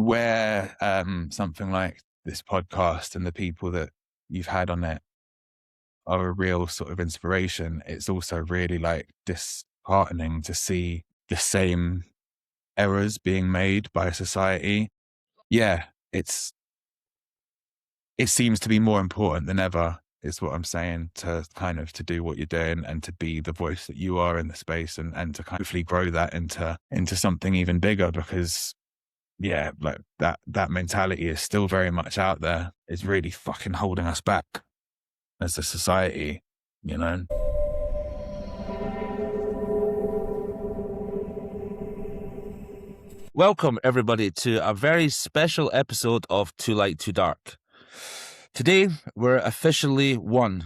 where something like this podcast and the people that you've had on it are a real sort of inspiration, it's also really like disheartening to see the same errors being made by society. Yeah, it seems to be more important than ever, is what I'm saying, to kind of to do what you're doing and to be the voice that you are in the space, and to kind of hopefully grow that into something even bigger, because yeah, like that mentality is still very much out there. It's really fucking holding us back as a society, you know? Welcome, everybody, to a very special episode of Too Light, Too Dark. Today, we're officially 1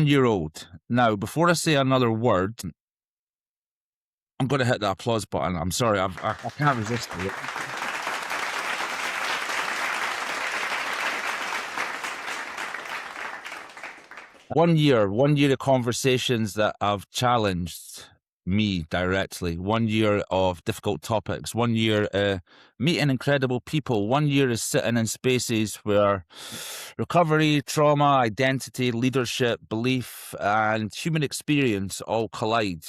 year old. Now, before I say another word, I'm going to hit the applause button. I'm sorry, I can't resist it. One year of conversations that have challenged me directly. 1 year of difficult topics. 1 year meeting incredible people. 1 year is sitting in spaces where recovery, trauma, identity, leadership, belief, and human experience all collide.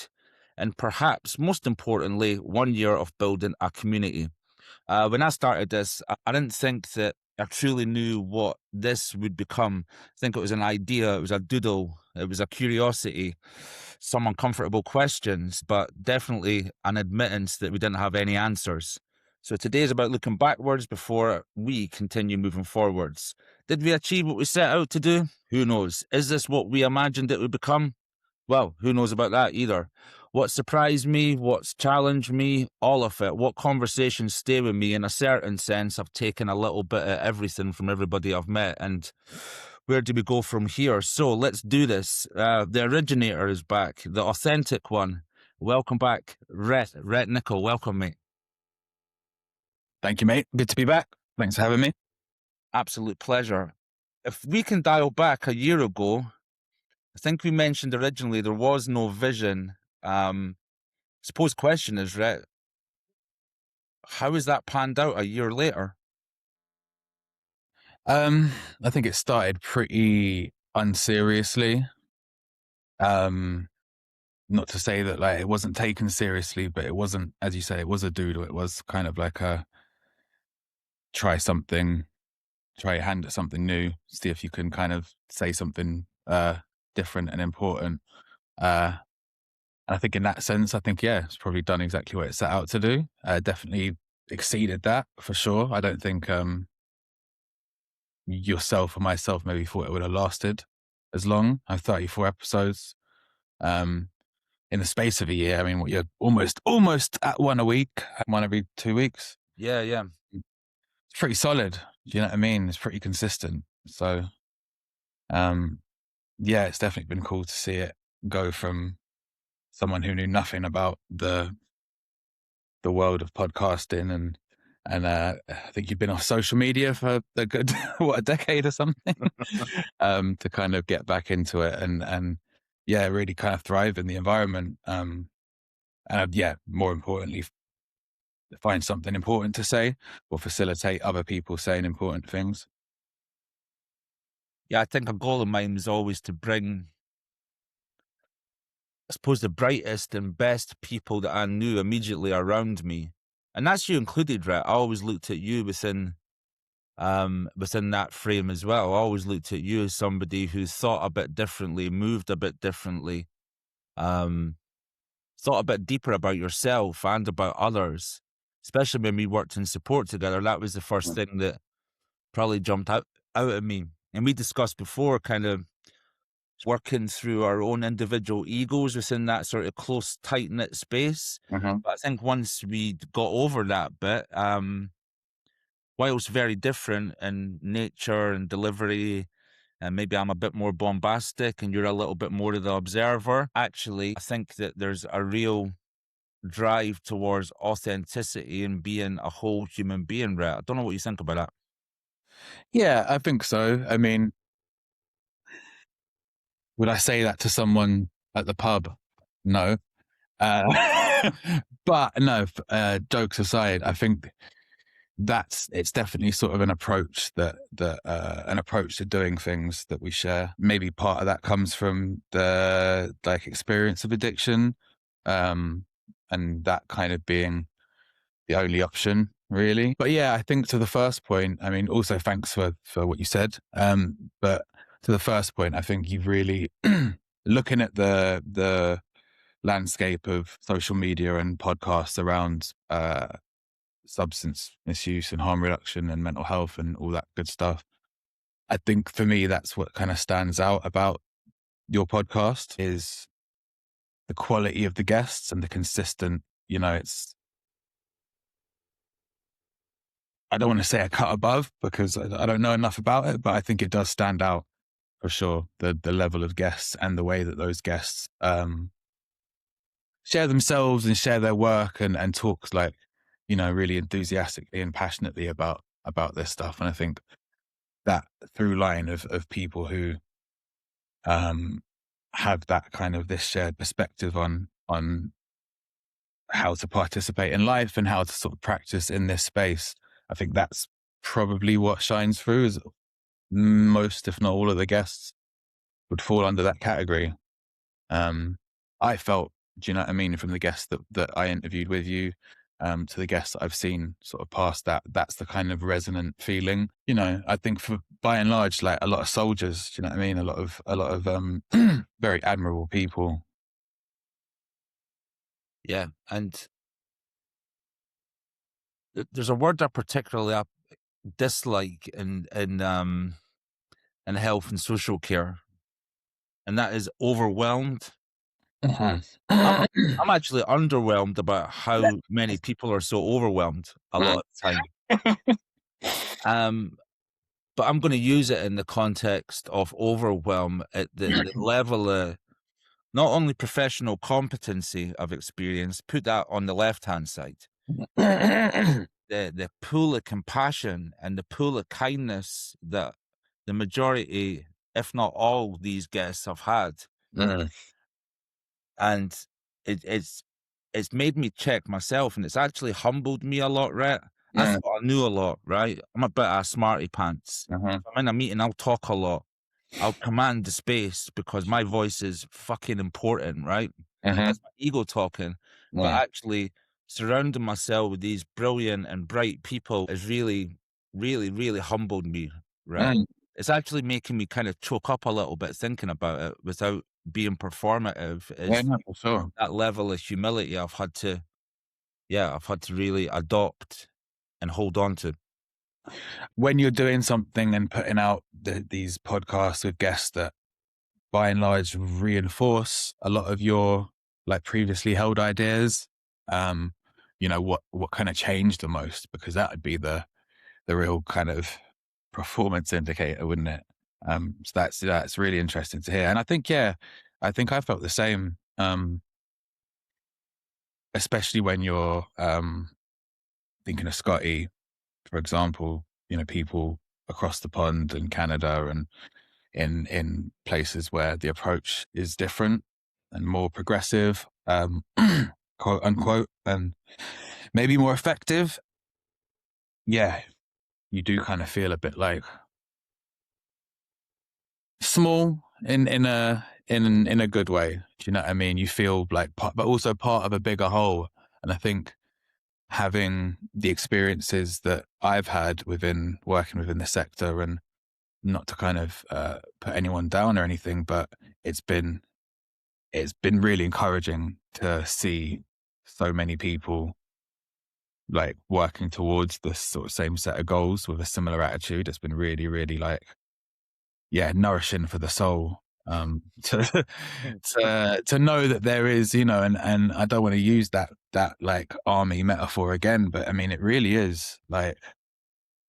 And perhaps most importantly, 1 year of building a community. When I started this, I didn't think that I truly knew what this would become. I think it was an idea, it was a doodle, it was a curiosity, some uncomfortable questions, but definitely an admittance that we didn't have any answers. So today is about looking backwards before we continue moving forwards. Did we achieve what we set out to do? Who knows? Is this what we imagined it would become? Well, who knows about that either. What surprised me, what's challenged me, all of it. What conversations stay with me. In a certain sense, I've taken a little bit of everything from everybody I've met. And where do we go from here? So let's do this. The originator is back, the authentic one. Welcome back, Rhett Nicholl. Welcome, mate. Thank you, mate. Good to be back. Thanks for having me. Absolute pleasure. If we can dial back a year ago, I think we mentioned originally there was no vision. Suppose question is, Rhett, how has that panned out a year later? I think it started pretty unseriously. Not to say that like it wasn't taken seriously, but it wasn't, as you say, it was a doodle. It was kind of like a try your hand at something new, see if you can kind of say something different and important. And I think in that sense, yeah, it's probably done exactly what it set out to do. Definitely exceeded that for sure. I don't think yourself or myself maybe thought it would have lasted as long. I have 34 episodes in the space of a year. I mean, what, you're almost at one a week, one every 2 weeks. Yeah. It's pretty solid. Do you know what I mean? It's pretty consistent. So, yeah, it's definitely been cool to see it go from someone who knew nothing about the world of podcasting and I think you've been off social media for a good a decade or something, to kind of get back into it and yeah, really kind of thrive in the environment. And yeah, more importantly, find something important to say or facilitate other people saying important things. Yeah, I think a goal of mine was always to bring, I suppose, the brightest and best people that I knew immediately around me. And that's you included, Rhett. I always looked at you within that frame as well. I always looked at you as somebody who thought a bit differently, moved a bit differently, thought a bit deeper about yourself and about others, especially when we worked in support together. That was the first thing that probably jumped out at me. And we discussed before kind of working through our own individual egos within that sort of close, tight-knit space. Mm-hmm. But I think once we got over that bit, whilst very different in nature and delivery, and maybe I'm a bit more bombastic and you're a little bit more of the observer, actually, I think that there's a real drive towards authenticity and being a whole human being, Rhett. I don't know what you think about that. Yeah, I think so. I mean, would I say that to someone at the pub? No. But no, jokes aside, I think it's definitely sort of an approach an approach to doing things that we share. Maybe part of that comes from the like experience of addiction, and that kind of being the only option really. But yeah, I think to the first point, I mean, also thanks for what you said. But to the first point, I think you've really looking at the landscape of social media and podcasts around substance misuse and harm reduction and mental health and all that good stuff. I think for me, that's what kind of stands out about your podcast is the quality of the guests and the consistent, I don't want to say a cut above because I don't know enough about it, but I think it does stand out for sure. The level of guests and the way that those guests share themselves and share their work and talk like, really enthusiastically and passionately about this stuff. And I think that through line of people who have that kind of this shared perspective on how to participate in life and how to sort of practice in this space. I think that's probably what shines through is most, if not all of the guests would fall under that category. I felt, do you know what I mean? From the guests that I interviewed with you, to the guests that I've seen sort of past that's the kind of resonant feeling. I think for by and large, like a lot of soldiers, do you know what I mean? A lot of very admirable people. Yeah. And there's a word I particularly dislike in health and social care, and that is overwhelmed. I'm I'm actually underwhelmed about how many people are so overwhelmed a lot of the time. But I'm gonna use it in the context of overwhelm at the level of not only professional competency I've experienced, put that on the left-hand side. The pool of compassion and the pool of kindness that the majority, if not all, these guests have had. And it's made me check myself, and it's actually humbled me a lot, Rhett. I thought I knew a lot, right? I'm a bit of a smarty pants. If I'm in a meeting, I'll talk a lot. I'll command the space because my voice is fucking important, right? That's my ego talking. But actually surrounding myself with these brilliant and bright people has really, really, really humbled me, right? It's actually making me kind of choke up a little bit thinking about it without being performative. Is No, for sure. that level of humility I've had to really adopt and hold on to. When you're doing something and putting out these podcasts with guests that by and large reinforce a lot of your like previously held ideas, what kind of changed the most? Because that would be the real kind of performance indicator, wouldn't it? So that's really interesting to hear. And I think, I felt the same, especially when you're thinking of Scotty, for example, people across the pond in Canada and in places where the approach is different and more progressive, quote unquote, and maybe more effective. Yeah, you do kind of feel a bit like small in a good way. Do you know what I mean? You feel like, but also part of a bigger whole. And I think having the experiences that I've had working within the sector, and not to kind of put anyone down or anything, but it's been really encouraging to see so many people like working towards this sort of same set of goals with a similar attitude. It's been really, really like, nourishing for the soul. To know that there is, and I don't want to use that like army metaphor again, but I mean, it really is like,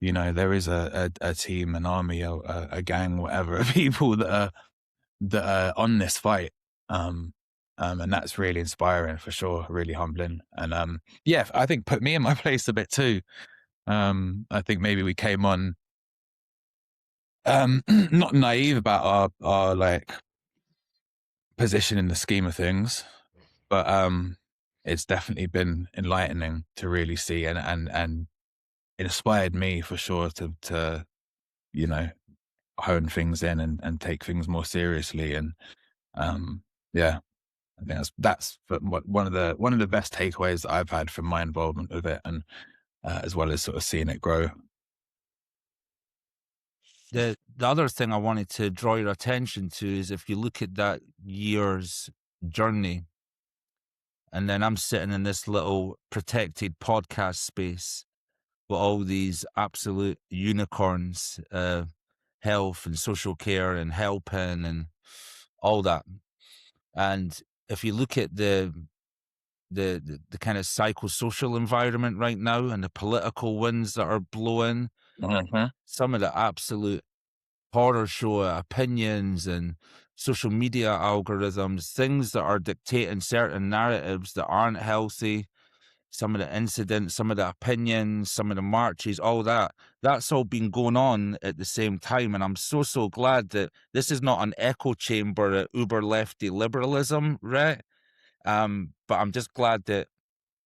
there is a team, an army, a gang, whatever, of people that are on this fight. And that's really inspiring for sure, really humbling. And I think put me in my place a bit too. I think maybe we came on not naive about our like position in the scheme of things, but it's definitely been enlightening to really see and inspired me for sure to, you know, hone things in and take things more seriously. And, um, yeah, I think one of the best takeaways that I've had from my involvement with it, and as well as sort of seeing it grow. The other thing I wanted to draw your attention to is if you look at that year's journey, and then I'm sitting in this little protected podcast space with all these absolute unicorns, health and social care and helping and all that. And if you look at the kind of psychosocial environment right now and the political winds that are blowing, Mhm. some of the absolute horror show opinions and social media algorithms, things that are dictating certain narratives that aren't healthy, some of the incidents, some of the opinions, some of the marches, all that, that's all been going on at the same time. And I'm so glad that this is not an echo chamber at uber lefty liberalism, right? But I'm just glad that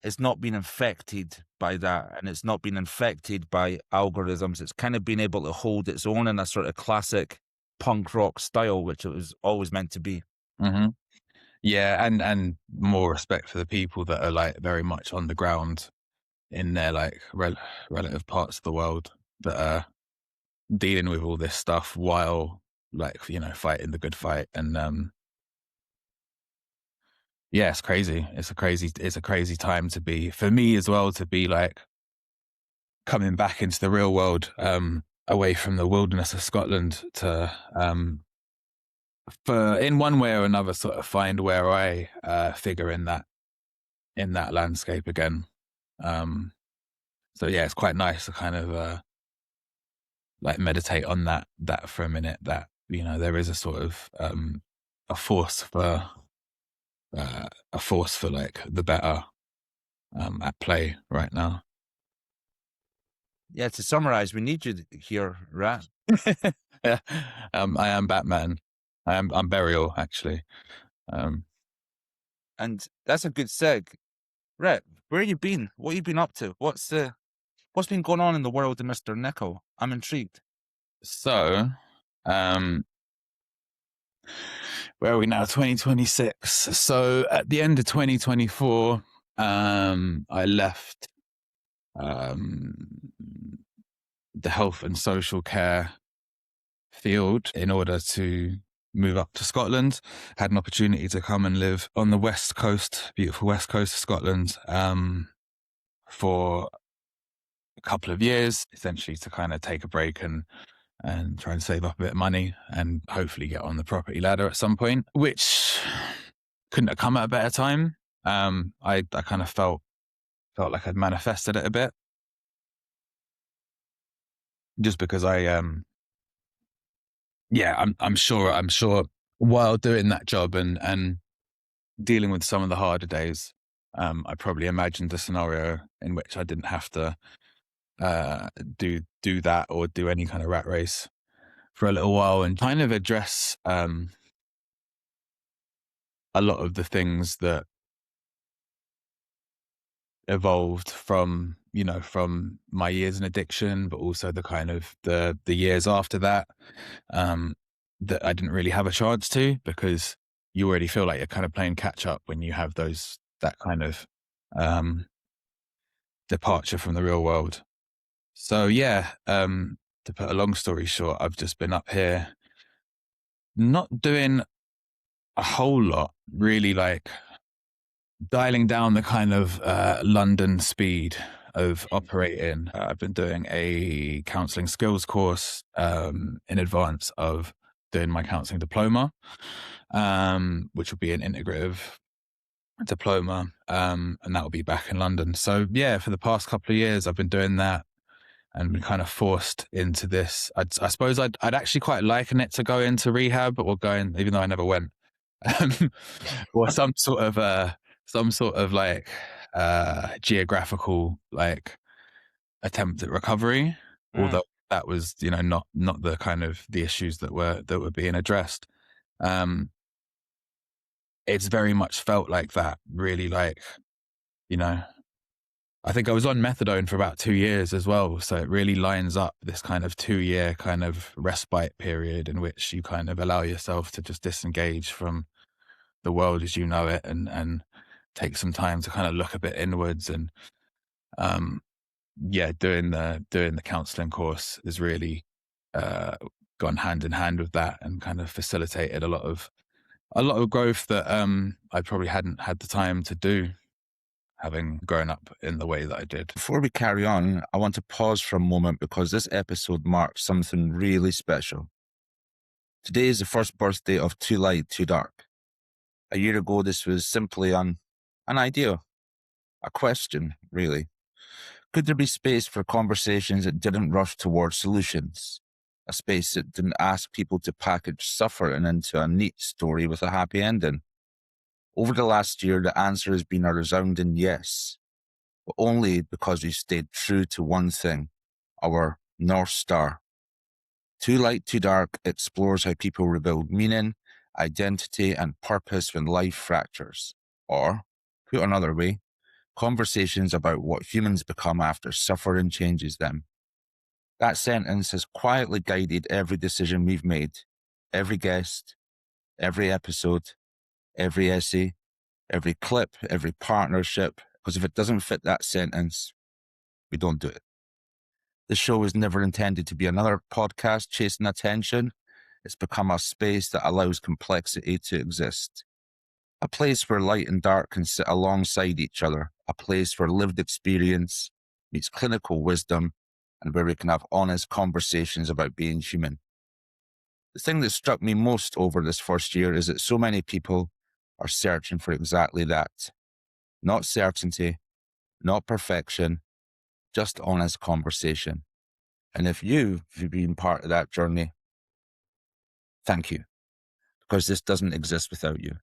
it's not been infected by that, and it's not been infected by algorithms. It's kind of been able to hold its own in a sort of classic punk rock style, which it was always meant to be. Mhm. Yeah, and more respect for the people that are like very much on the ground in their like relative parts of the world that are dealing with all this stuff while, like, you know, fighting the good fight. And yeah, it's crazy. It's a crazy time to be, for me as well, to be like coming back into the real world, away from the wilderness of Scotland to, for in one way or another, sort of find where I figure in that landscape again. Um, so yeah, it's quite nice to kind of like meditate on that for a minute. That, you know, there is a sort of a force for a force for like the better at play right now. Yeah, to summarize, we need you here, right? Yeah, I am Batman. I'm Burial actually. Um, And that's a good seg. Rhett, where you been? What you been up to? What's been going on in the world of Mr. Nicholl? I'm intrigued. so um, where are we now? 2026. So at the end of 2024, I left um, the health and social care field in order to move up to Scotland. Had an opportunity to come and live on the west coast, beautiful west coast of Scotland, for a couple of years, essentially to kind of take a break and try and save up a bit of money and hopefully get on the property ladder at some point, which couldn't have come at a better time. I kind of felt like I'd manifested it a bit, just because I'm sure while doing that job and dealing with some of the harder days, I probably imagined a scenario in which I didn't have to do that or do any kind of rat race for a little while, and kind of address a lot of the things that evolved from, you know, from my years in addiction, but also the kind of the years after that, um, that I didn't really have a chance to, because you already feel like you're kind of playing catch up when you have that kind of um, departure from the real world. So yeah, to put a long story short, I've just been up here not doing a whole lot, really, like dialing down the kind of London speed of operating. I've been doing a counseling skills course in advance of doing my counseling diploma, which will be an integrative diploma, and that will be back in London. So yeah, for the past couple of years, I've been doing that and been kind of forced into this. I suppose I'd actually quite liken it to go into rehab, or going, even though I never went, or some sort of like geographical like attempt at recovery. Mm. Although that was, you know, not the kind of the issues that were being addressed. Um, it's very much felt like that, really, like, you know, I think I was on methadone for about 2 years as well. So it really lines up this kind of 2 year kind of respite period in which you kind of allow yourself to just disengage from the world as you know it, and take some time to kind of look a bit inwards. And um, yeah, doing the counseling course has really uh, gone hand in hand with that and kind of facilitated a lot of growth that I probably hadn't had the time to do, having grown up in the way that I did. Before we carry on, I want to pause for a moment because this episode marks something really special. Today is the first birthday of Too Light, Too Dark. A year ago, this was simply an idea, a question, really. Could there be space for conversations that didn't rush towards solutions? A space that didn't ask people to package suffering into a neat story with a happy ending? Over the last year, the answer has been a resounding yes, but only because we stayed true to one thing, our North Star. Too Light, Too Dark explores how people rebuild meaning, identity, and purpose when life fractures. Or, put another way, conversations about what humans become after suffering changes them. That sentence has quietly guided every decision we've made, every guest, every episode, every essay, every clip, every partnership, because if it doesn't fit that sentence, we don't do it. This show is never intended to be another podcast chasing attention. It's become a space that allows complexity to exist. A place where light and dark can sit alongside each other. A place where lived experience meets clinical wisdom, and where we can have honest conversations about being human. The thing that struck me most over this first year is that so many people are searching for exactly that. Not certainty, not perfection, just honest conversation. And if you've been part of that journey, thank you, because this doesn't exist without you.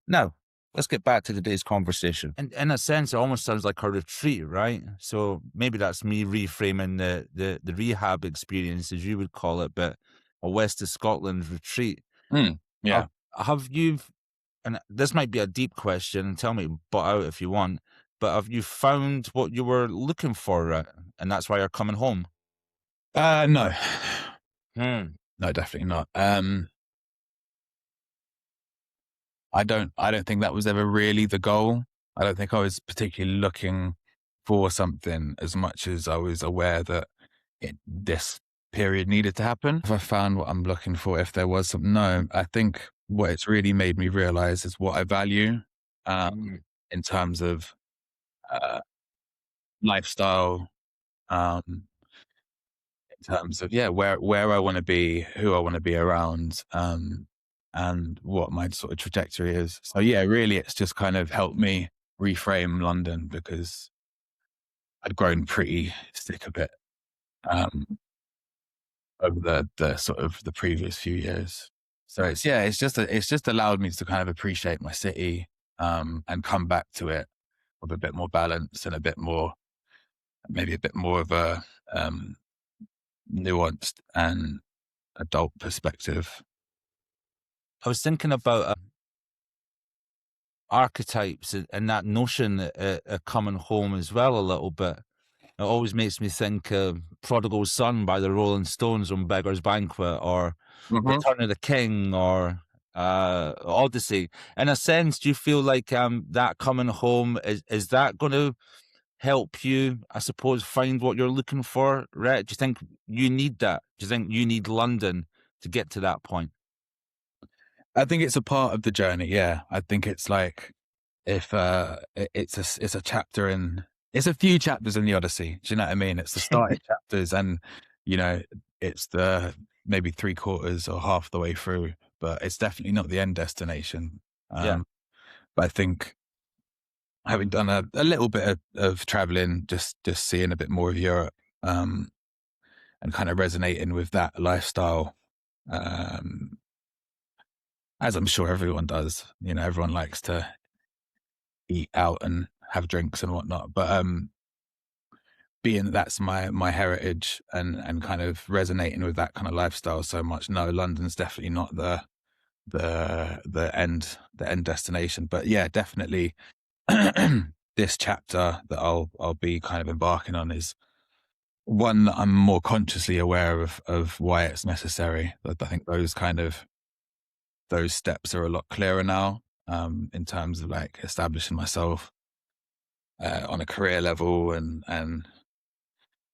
Now, let's get back to today's conversation. And in a sense, it almost sounds like a retreat, right? So maybe that's me reframing the rehab experience, as you would call it, but a West of Scotland retreat. Yeah. Have you, and this might be a deep question, and tell me butt out if you want, but have you found what you were looking for, and that's why you're coming home? No. Hmm. No, definitely not. I don't think that was ever really the goal. I don't think I was particularly looking for something as much as I was aware that this period needed to happen. If I found what I'm looking for, if there was something, no, I think what it's really made me realize is what I value in terms of uh, lifestyle, um, in terms of, yeah, where I want to be, who I want to be around, and what my sort of trajectory is. So yeah, really, it's just kind of helped me reframe London because I'd grown pretty sick of it over the sort of the previous few years. So it's just allowed me to kind of appreciate my city, and come back to it with a bit more balance and maybe a bit more of a nuanced and adult perspective. I was thinking about archetypes and that notion of coming home as well a little bit. It always makes me think of Prodigal Son by the Rolling Stones on Beggar's Banquet, or Mhm. Return of the King, or Odyssey. In a sense, do you feel like that coming home, is that going to help you, I suppose, find what you're looking for, Rhett? Do you think you need that? Do you think you need London to get to that point? I think it's a part of the journey. Yeah, I think it's like if it's a chapter in it's a few chapters in the Odyssey. Do you know what I mean? It's the starting chapters, and you know it's the maybe 3/4 or half the way through, but it's definitely not the end destination. Yeah. But I think having done a little bit of traveling, just seeing a bit more of Europe, and kind of resonating with that lifestyle, um, as I'm sure everyone does. You know, everyone likes to eat out and have drinks and whatnot. But being that that's my heritage, and kind of resonating with that kind of lifestyle so much, no, London's definitely not the end destination. But yeah, definitely this chapter that I'll be kind of embarking on is one that I'm more consciously aware of why it's necessary. I think those steps are a lot clearer now, in terms of like establishing myself on a career level, and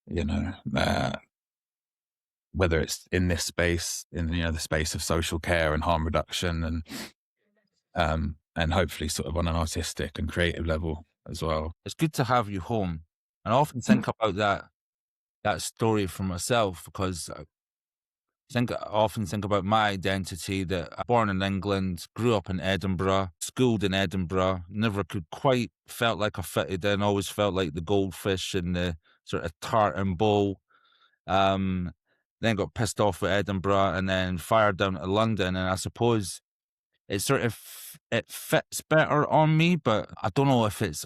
you know, whether it's in this space, in the space of social care and harm reduction, and hopefully sort of on an artistic and creative level as well. It's good to have you home. And I often think about that story for myself because I often think about my identity that I'm born in England, grew up in Edinburgh, schooled in Edinburgh, never could quite felt like I fitted in, always felt like the goldfish in the sort of tartan bowl. Um, then got pissed off with Edinburgh and then fired down to London. And I suppose it sort of it fits better on me, but I don't know if it's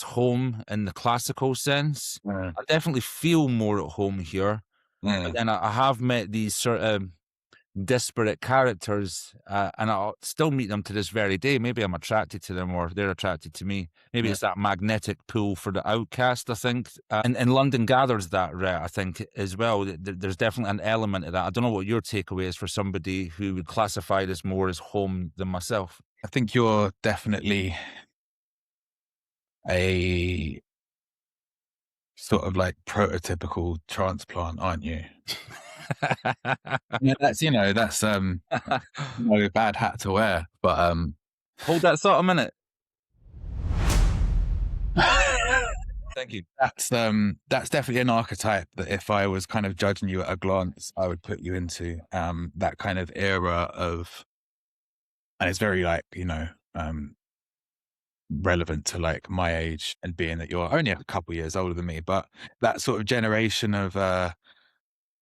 home in the classical sense. Mm, I definitely feel more at home here. But mm, then I have met these sort of disparate characters, and I'll still meet them to this very day. Maybe I'm attracted to them or they're attracted to me. Maybe mm. it's that magnetic pull for the outcast, I think. And London gathers that, Rhett, I think, as well. There's definitely an element of that. I don't know what your takeaway is for somebody who would classify this more as home than myself. I think you're definitely a sort of like prototypical transplant, aren't you? Yeah, that's no bad hat to wear, but Hold that thought a minute. Thank you. that's definitely an archetype that if I was kind of judging you at a glance, I would put you into that kind of era of, and it's very like relevant to like my age, and being that you're only a couple years older than me, but that sort of generation of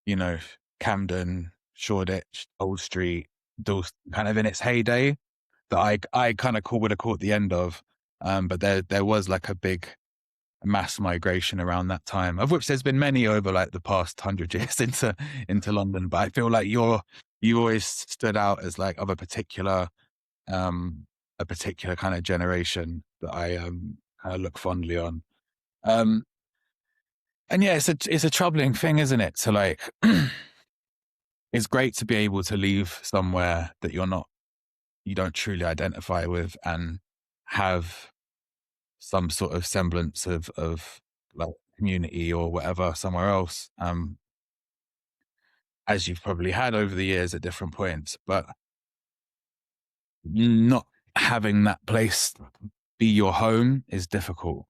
you know, Camden, Shoreditch, Old Street, Dalston, kind of in its heyday, that I kind of would have caught the end of. But there was like a big mass migration around that time, of which there's been many over like the past 100 years into London. But I feel like you always stood out as like of um a particular kind of generation that I kind of look fondly on. Um and yeah, it's a troubling thing, isn't it? To like it's great to be able to leave somewhere that you don't truly identify with, and have some sort of semblance of like community or whatever somewhere else, as you've probably had over the years at different points. But not having that place be your home is difficult,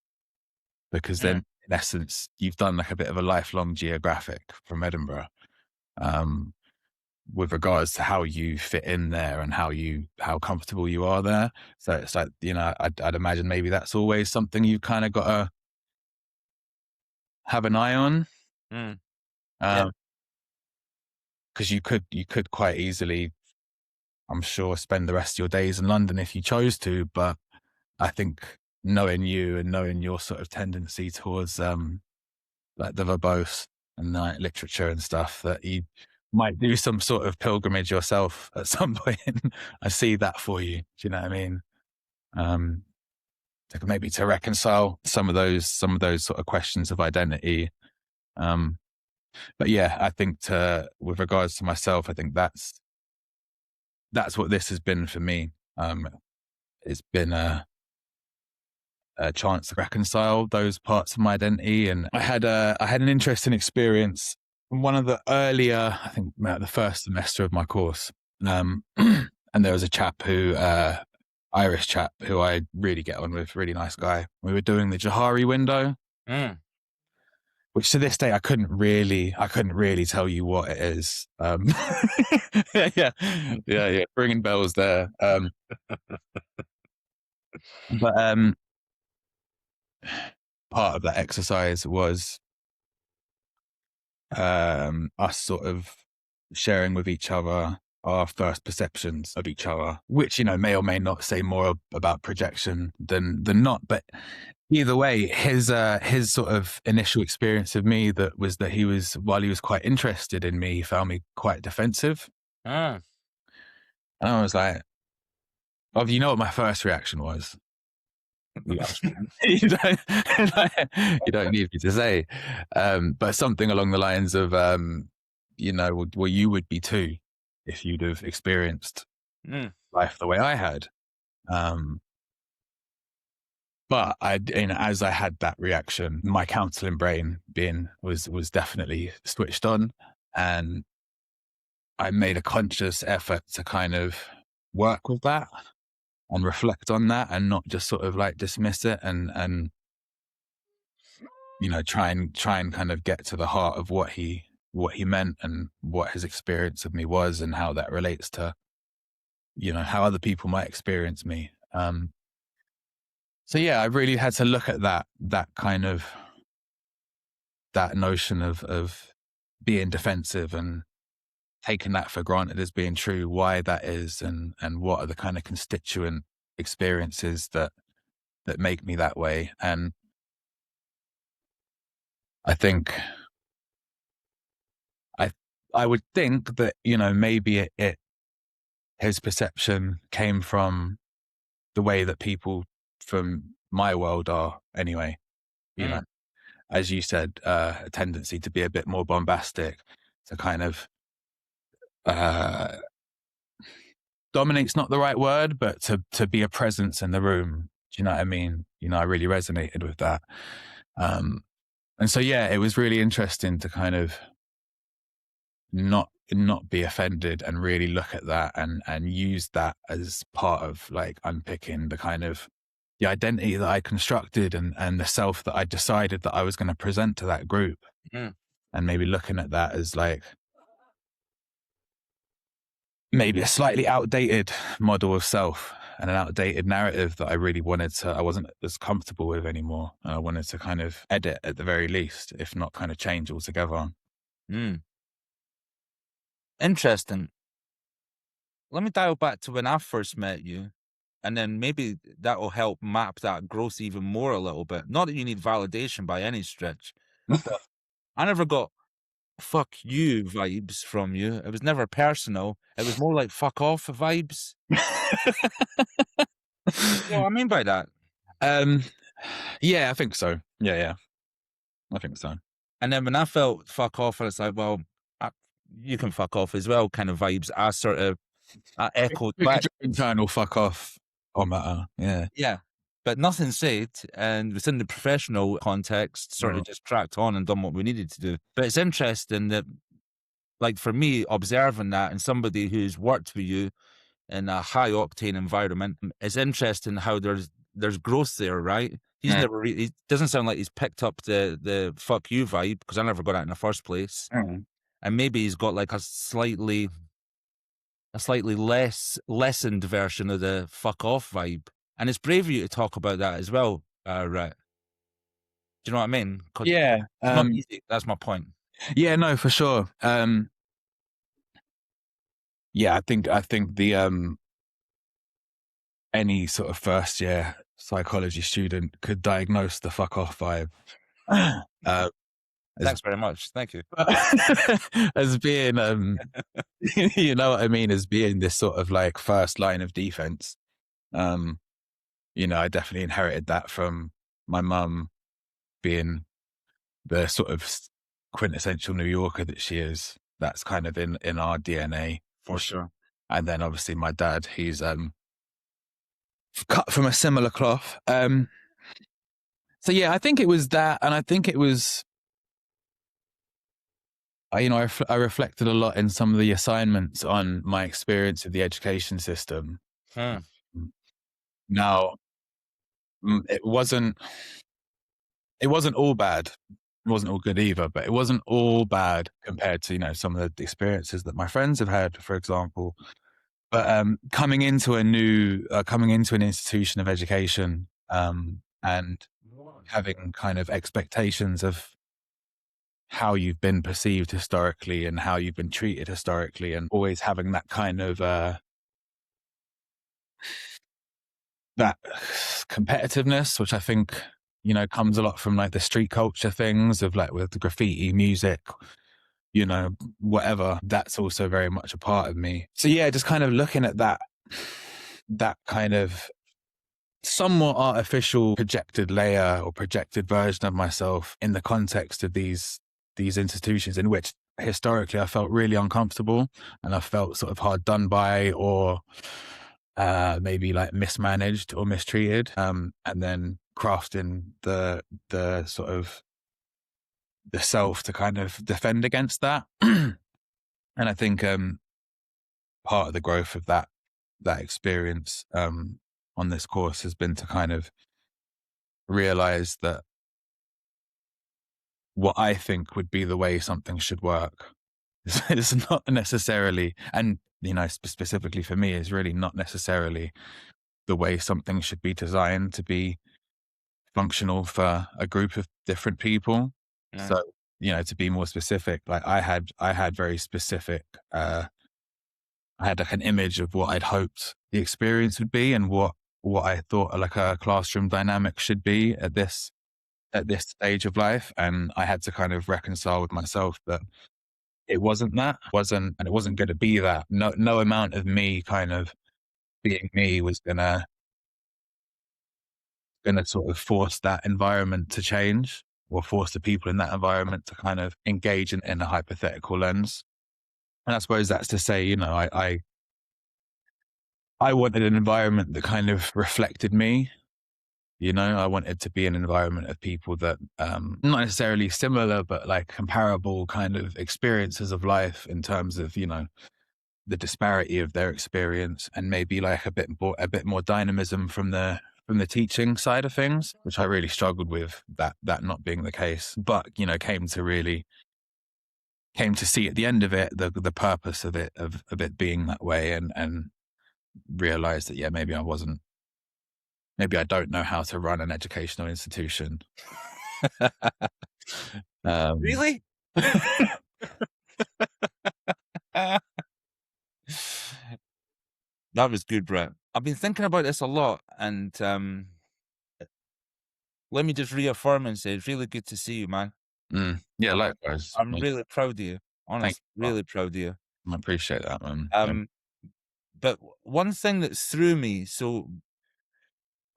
because then Mm, in essence you've done like a bit of a lifelong geographic from Edinburgh, um, with regards to how you fit in there and how comfortable you are there. So it's like, I'd imagine maybe that's always something you've kind of got to have an eye on, mm, yeah. because you could quite easily, I'm sure, spend the rest of your days in London if you chose to. But I think, knowing you and knowing your sort of tendency towards like the verbose and like literature and stuff, that you might do some sort of pilgrimage yourself at some point. I see that for you. Do you know what I mean? Um, maybe to reconcile some of those sort of questions of identity. Um, but yeah, I think with regards to myself, I think that's what this has been for me. It's been a chance to reconcile those parts of my identity. And I had an interesting experience in one of the earlier, I think the first semester of my course. And there was a chap Irish chap who I really get on with, really nice guy. We were doing the Johari window, Mm. which to this day I couldn't really tell you what it is. Yeah, ringing bells there. But part of that exercise was us sort of sharing with each other our first perceptions of each other, which may or may not say more about projection than not. But either way, his sort of initial experience of me, that he was, while he was quite interested in me, he found me quite defensive. Ah. And I was like, oh, you know what my first reaction was? you don't, you don't need me to say, but something along the lines of, well, you would be too if you'd have experienced life the way I had. But as I had that reaction, my counseling brain was definitely switched on, and I made a conscious effort to kind of work with that and reflect on that, and not just sort of like dismiss it, and try and kind of get to the heart of what he meant and what his experience of me was, and how that relates to how other people might experience me. So yeah, I really had to look at that kind of that notion of being defensive and taking that for granted as being true, why that is, and what are the kind of constituent experiences that make me that way. And I think I would think that maybe his perception came from the way that people from my world are anyway. As you said, a tendency to be a bit more bombastic, to kind of dominate's not the right word, but to be a presence in the room. Do you know what I mean? I really resonated with that. And so, yeah, it was really interesting to kind of not be offended and really look at that and use that as part of like unpicking the identity that I constructed and the self that I decided that I was going to present to that group. And maybe looking at that as like maybe a slightly outdated model of self and an outdated narrative that I really I wasn't as comfortable with anymore. And I wanted to kind of edit at the very least, if not kind of change altogether. Interesting. Let me dial back to when I first met you, and then maybe that will help map that growth even more a little bit. Not that you need validation by any stretch, but I never got fuck you vibes from you. It was never personal. It was more like fuck off vibes. You know what I mean by that? Yeah, I think so. Yeah. I think so. And then when I felt fuck off, I was like, well, you can fuck off as well kind of vibes. I echoed back. Internal fuck off on matter. Yeah. Yeah. But nothing said, and within the professional context, sort of just cracked on and done what we needed to do. But it's interesting that, like for me, observing that and somebody who's worked with you in a high octane environment, it's interesting how there's growth there, right? He's never he doesn't sound like he's picked up the fuck you vibe, because I never got that in the first place. And maybe he's got like a slightly less lessened version of the fuck off vibe. And it's brave of you to talk about that as well, Rhett. Do you know what I mean? Yeah. It's not easy. That's my point. Yeah, no, for sure. Yeah, I think the any sort of first year psychology student could diagnose the fuck off vibe. Thanks very much. Thank you. As being, you know what I mean, as being this sort of like first line of defense. I definitely inherited that from my mum, being the sort of quintessential New Yorker that she is. That's kind of in our DNA. For sure. And then obviously my dad, he's cut from a similar cloth. So yeah, I think it was that, and I think it was, I reflected a lot in some of the assignments on my experience of the education system. Now, it wasn't all bad. It wasn't all good either, but it wasn't all bad compared to, some of the experiences that my friends have had, for example. But coming into an institution of education, and having kind of expectations of how you've been perceived historically and how you've been treated historically, and always having that kind of that competitiveness, which I think comes a lot from like the street culture things of like with the graffiti music, whatever. That's also very much a part of me. So yeah, just kind of looking at that kind of somewhat artificial projected layer or projected version of myself in the context of these institutions in which historically I felt really uncomfortable and I felt sort of hard done by or maybe like mismanaged or mistreated. And then crafting the sort of the self to kind of defend against that. And I think part of the growth of that experience on this course has been to kind of realize that what I think would be the way something should work is not necessarily, and specifically for me, is really not necessarily the way something should be designed to be functional for a group of different people. Yeah. So, to be more specific, like I had very specific, I had like an image of what I'd hoped the experience would be and what I thought like a classroom dynamic should be at this stage of life. And I had to kind of reconcile with myself that it wasn't that, and it wasn't going to be that. No amount of me kind of being me was gonna sort of force that environment to change or force the people in that environment to kind of engage in a hypothetical lens. And I suppose that's to say, I wanted an environment that kind of reflected me. I wanted to be an environment of people that, not necessarily similar, but like comparable kind of experiences of life in terms of, the disparity of their experience and maybe like a bit more dynamism from the teaching side of things, which I really struggled with that not being the case, but, came to see at the end of it, the purpose of it being that way and realized that, yeah, maybe I don't know how to run an educational institution. Really? That was good, Brett. I've been thinking about this a lot, and let me just reaffirm and say it's really good to see you, man. Yeah, likewise. I'm really proud of you. Thank Honest, you. really proud of you. I appreciate that, man. But one thing that threw me, so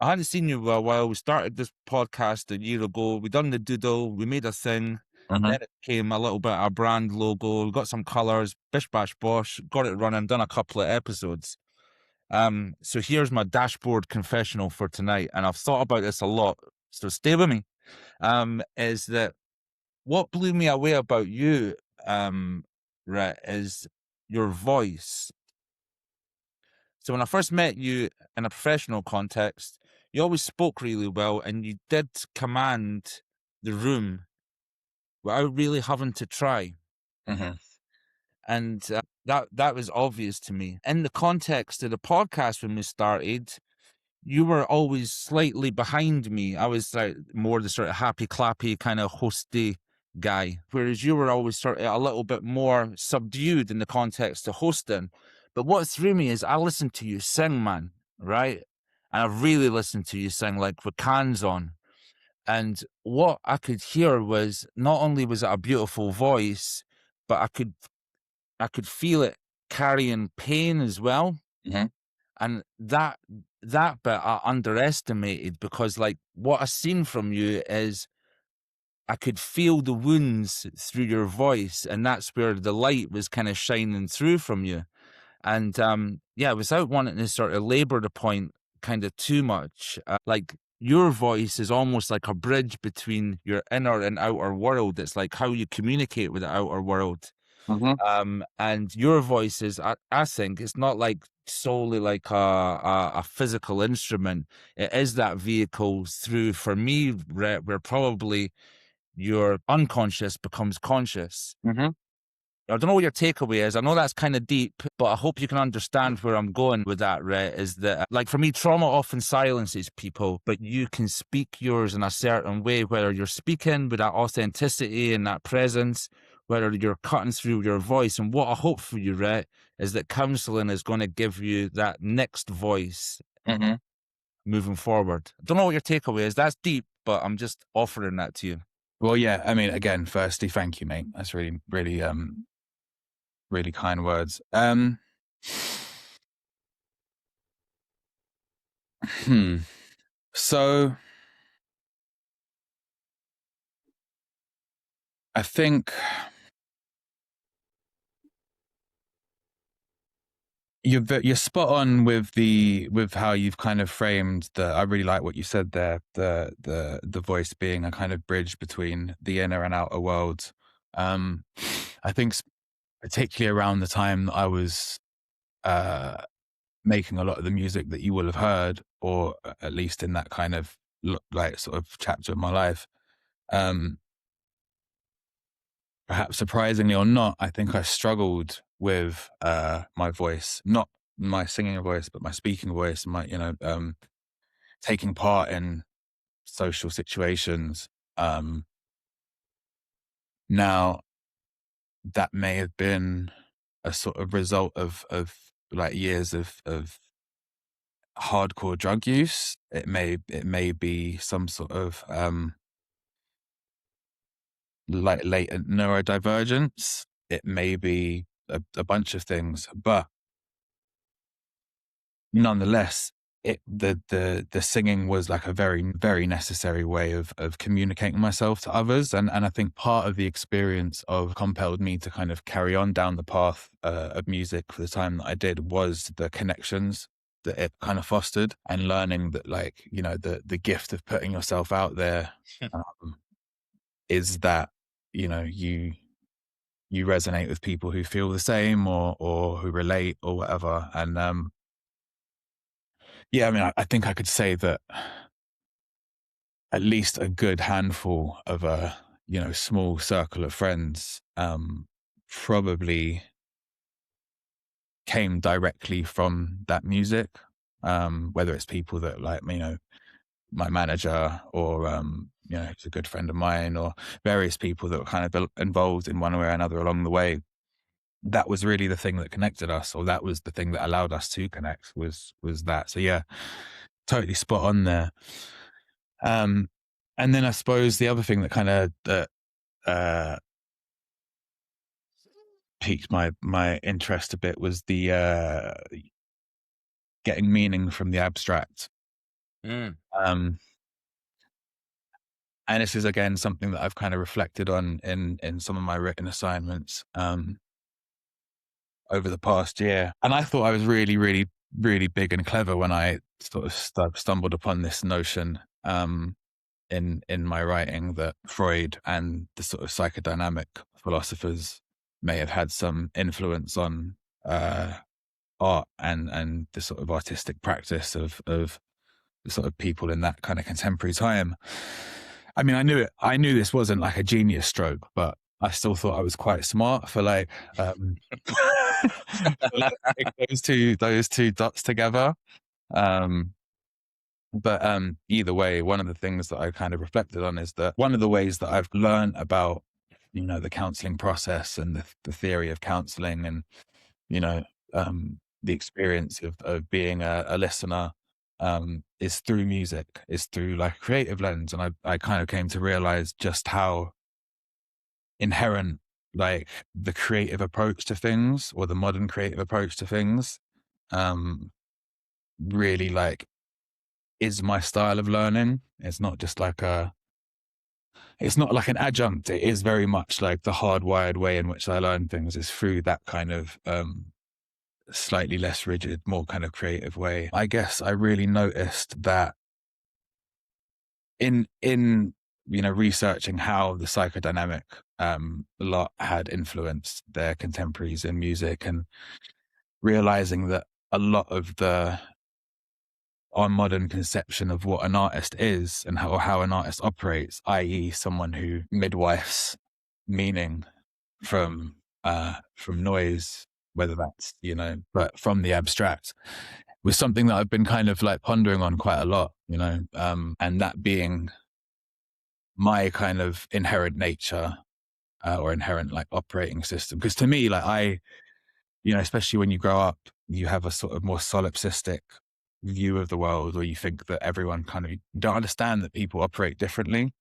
I hadn't seen you for a while. We started this podcast a year ago. We done the doodle. We made a thing. Then it came a little bit of a brand logo. We got some colors. Bish bash bosh. Got it running. Done a couple of episodes. So here's my dashboard confessional for tonight, and I've thought about this a lot. So stay with me. Is that what blew me away about you, Rhett, is your voice. So when I first met you in a professional context, you always spoke really well and you did command the room without really having to try. And that was obvious to me. In the context of the podcast when we started, you were always slightly behind me. I was like more the sort of happy clappy kind of hosty guy, whereas you were always sort of a little bit more subdued in the context of hosting. But what threw me is I listened to you sing, man, right? And I really listened to you sing like with cans on. And what I could hear was not only was it a beautiful voice, but I could feel it carrying pain as well. And that bit I underestimated because like what I seen from you is I could feel the wounds through your voice, and that's where the light was kind of shining through from you. And yeah, without wanting to sort of labor the point kind of too much, like your voice is almost like a bridge between your inner and outer world. It's like how you communicate with the outer world. And your voice is, I think, it's not like solely like a physical instrument. It is that vehicle through, for me, where probably your unconscious becomes conscious. I don't know what your takeaway is. I know that's kind of deep, but I hope you can understand where I'm going with that, Rhett, is that, like, for me, trauma often silences people, but you can speak yours in a certain way, whether you're speaking with that authenticity and that presence, whether you're cutting through your voice. And what I hope for you, Rhett, is that counseling is going to give you that next voice moving forward. I don't know what your takeaway is. That's deep, but I'm just offering that to you. Well, yeah, I mean, again, firstly, thank you, mate. That's really, really, really kind words. So I think you're spot on with how you've kind of framed the. I really like what you said there. The voice being a kind of bridge between the inner and outer world. Um, I think particularly around the time that I was uh, making a lot of the music that you will have heard, or at least in that kind of like sort of chapter of my life. Um, Perhaps surprisingly or not, I think I struggled with my voice, not my singing voice, but my speaking voice, my, taking part in social situations. Now, that may have been a sort of result of like years of hardcore drug use. It may be some sort of like latent neurodivergence. It may be a bunch of things, but nonetheless, the singing was like a very, very necessary way of communicating myself to others. And I think part of the experience of compelled me to kind of carry on down the path of music for the time that I did was the connections that it kind of fostered, and learning that, like, the gift of putting yourself out there um, is that, you resonate with people who feel the same, or who relate or whatever. And yeah, I mean, I think I could say that at least a good handful of a, small circle of friends probably came directly from that music. Whether it's people that, like, my manager, or he's a good friend of mine, or various people that were kind of involved in one way or another along the way. That was really the thing that connected us, or that was the thing that allowed us to connect, was that. So yeah, totally spot on there. Um, and then I suppose the other thing that kind of uh, piqued my interest a bit was the getting meaning from the abstract. Mm. Um, and this is again something that I've kind of reflected on in some of my written assignments over the past year. And I thought I was really, really, really big and clever when I sort of stumbled upon this notion. In my writing, that Freud and the sort of psychodynamic philosophers may have had some influence on art and the sort of artistic practice of the sort of people in that kind of contemporary time. I mean, I knew this wasn't like a genius stroke, but I still thought I was quite smart for like those two dots together. Um, But either way, one of the things that I kind of reflected on is that one of the ways that I've learned about, the counseling process and the theory of counseling, and, you know, the experience of being a listener, is through music, is through like a creative lens. And I kind of came to realize just how inherent, like, the creative approach to things, or the modern creative approach to things, um, really, like, is my style of learning. It's not like an adjunct. It is very much like the hardwired way in which I learn things is through that kind of slightly less rigid, more kind of creative way. I guess I really noticed that in researching how the psychodynamic lot had influenced their contemporaries in music, and realizing that a lot of our modern conception of what an artist is, and how an artist operates, i.e., someone who midwifes meaning from noise, whether that's, but from the abstract, was something that I've been kind of like pondering on quite a lot, and that being my kind of inherent nature, or inherent like operating system. Because to me, like, especially when you grow up, you have a sort of more solipsistic view of the world, or you think that everyone kind of, you don't understand that people operate differently.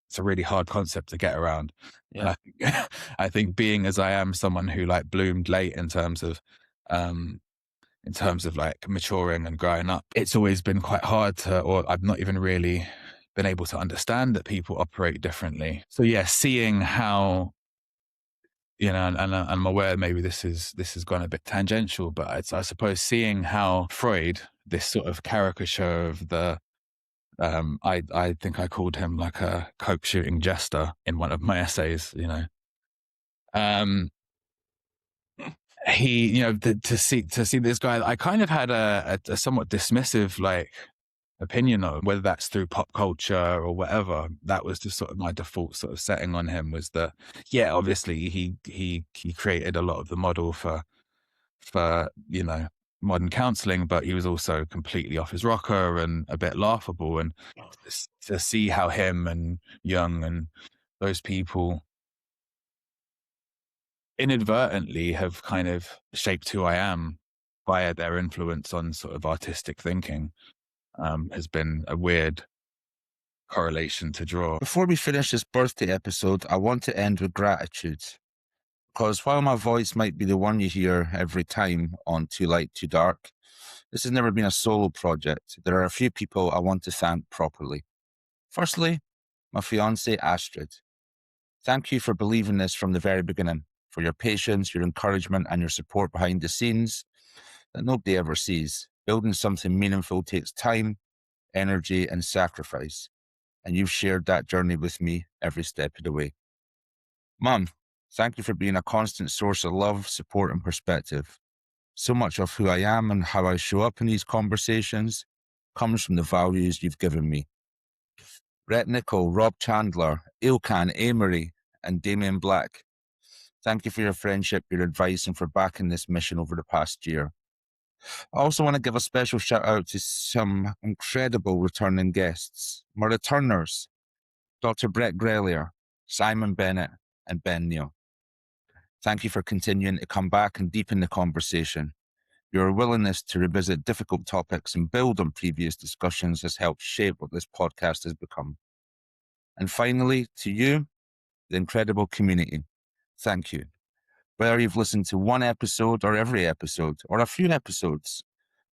It's a really hard concept to get around. And Yeah. I think being as I am, someone who like bloomed late in terms of in terms of like maturing and growing up, it's always been quite hard to, or I've not even really been able to understand that people operate differently. So yeah, seeing how, and I'm aware maybe this has gone a bit tangential, but I suppose seeing how Freud, this sort of caricature of the, I think I called him like a coke shooting jester in one of my essays, um, he, to see this guy, I kind of had a somewhat dismissive like opinion of, whether that's through pop culture or whatever. That was just sort of my default sort of setting on him, was that, yeah, obviously he created a lot of the model for modern counseling, but he was also completely off his rocker and a bit laughable. And to see how him and Jung and those people inadvertently have kind of shaped who I am via their influence on sort of artistic thinking, has been a weird correlation to draw. Before we finish this birthday episode, I want to end with gratitude. Because while my voice might be the one you hear every time on Too Light, Too Dark, this has never been a solo project. There are a few people I want to thank properly. Firstly, my fiancée Astrid. Thank you for believing this from the very beginning, for your patience, your encouragement, and your support behind the scenes that nobody ever sees. Building something meaningful takes time, energy, and sacrifice, and you've shared that journey with me every step of the way. Mum, thank you for being a constant source of love, support, and perspective. So much of who I am and how I show up in these conversations comes from the values you've given me. Rhett Nicholl, Rob Chandler, Ilkan, Amory, and Damien Black. Thank you for your friendship, your advice, and for backing this mission over the past year. I also want to give a special shout out to some incredible returning guests. My returners, Dr. Brett Grelier, Simon Bennett, and Ben Neal. Thank you for continuing to come back and deepen the conversation. Your willingness to revisit difficult topics and build on previous discussions has helped shape what this podcast has become. And finally, to you, the incredible community, thank you. Whether you've listened to one episode or every episode or a few episodes,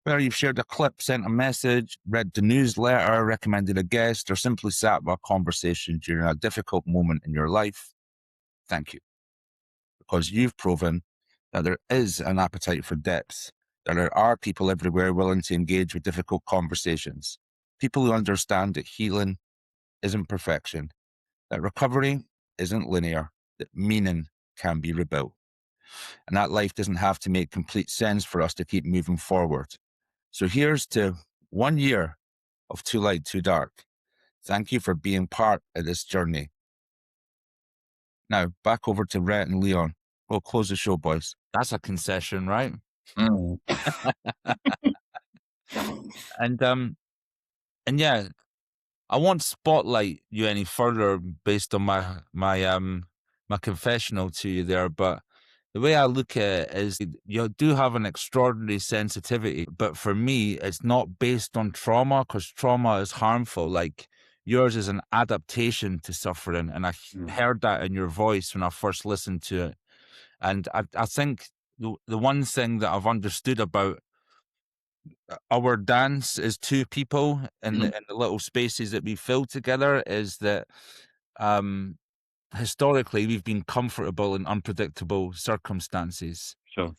whether you've shared a clip, sent a message, read the newsletter, recommended a guest, or simply sat with a conversation during a difficult moment in your life, thank you. Because you've proven that there is an appetite for depth, that there are people everywhere willing to engage with difficult conversations, people who understand that healing isn't perfection, that recovery isn't linear, that meaning can be rebuilt, and that life doesn't have to make complete sense for us to keep moving forward. So here's to 1 year of Too Light, Too Dark. Thank you for being part of this journey. Now, back over to Rhett and Leon. We'll close the show, boys. That's a concession, right? Mm. And yeah, I won't spotlight you any further based on my confessional to you there, but the way I look at it is you do have an extraordinary sensitivity, but for me, it's not based on trauma, because trauma is harmful. Like, yours is an adaptation to suffering, and I heard that in your voice when I first listened to it. And I think the one thing that I've understood about our dance as two people in the little spaces that we fill together is that historically we've been comfortable in unpredictable circumstances. Sure.